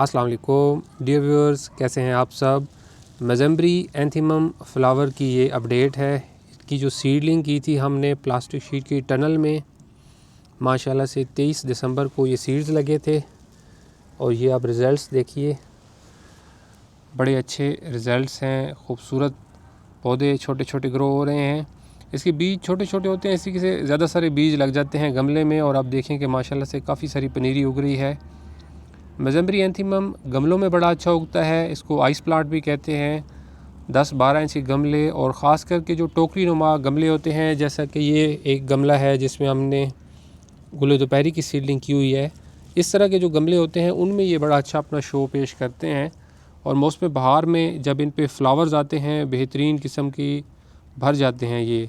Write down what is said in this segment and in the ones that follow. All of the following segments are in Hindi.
अस्सलाम वालेकुम डियर व्यूअर्स, कैसे हैं आप सब। मज़म्बरी एंथीमम फ्लावर की ये अपडेट है। इसकी जो सीडलिंग की थी हमने प्लास्टिक शीट की टनल में, माशाल्लाह से 23 दिसंबर को ये सीड्स लगे थे और ये आप रिज़ल्ट्स देखिए, बड़े अच्छे रिज़ल्ट्स हैं। खूबसूरत पौधे छोटे छोटे ग्रो हो रहे हैं। इसके बीज छोटे छोटे होते हैं, इसी से ज़्यादा सारे बीज लग जाते हैं गमले में और आप देखें कि माशाल्लाह से काफ़ी सारी पनीरी उग रही है। मज़म्बरी एंथीमम गमलों में बड़ा अच्छा उगता है, इसको आइस प्लांट भी कहते हैं। 10-12 इंच के गमले और ख़ास करके जो टोकरी नुमा गमले होते हैं, जैसा कि ये एक गमला है जिसमें हमने गुल दोपहरी की सीडलिंग की हुई है, इस तरह के जो गमले होते हैं उनमें ये बड़ा अच्छा अपना शो पेश करते हैं। और मौसम बहार में जब इन पे फ्लावर्स आते हैं, बेहतरीन किस्म की भर जाते हैं ये,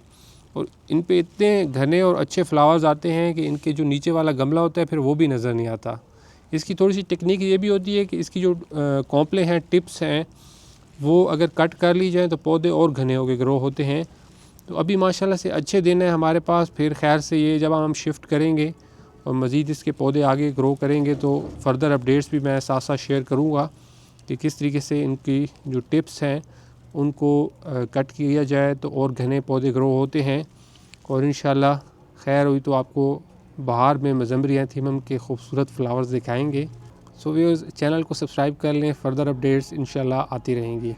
और इन पे इतने घने और अच्छे फ्लावर्स आते हैं कि इनके जो नीचे वाला गमला होता है फिर वो भी नज़र नहीं आता। इसकी थोड़ी सी टेक्निक ये भी होती है कि इसकी जो कॉम्पले हैं, टिप्स हैं, वो अगर कट कर ली जाए तो पौधे और घने होकर ग्रो होते हैं। तो अभी माशाल्लाह से अच्छे दिन है हमारे पास। फिर खैर से ये जब हम शिफ्ट करेंगे और मज़ीद इसके पौधे आगे ग्रो करेंगे तो फर्दर अपडेट्स भी मैं साथ साथ शेयर करूँगा कि किस तरीके से इनकी जो टिप्स हैं उनको कट किया जाए तो और घने पौधे ग्रो होते हैं। और इंशाल्लाह खैर हुई तो आपको बहार में मज़म्बरी एंथीमम के खूबसूरत फ्लावर्स दिखाएंगे। सो व्यूअर्स, चैनल को सब्सक्राइब कर लें, फ़र्दर अपडेट्स इंशाल्लाह आती रहेंगी।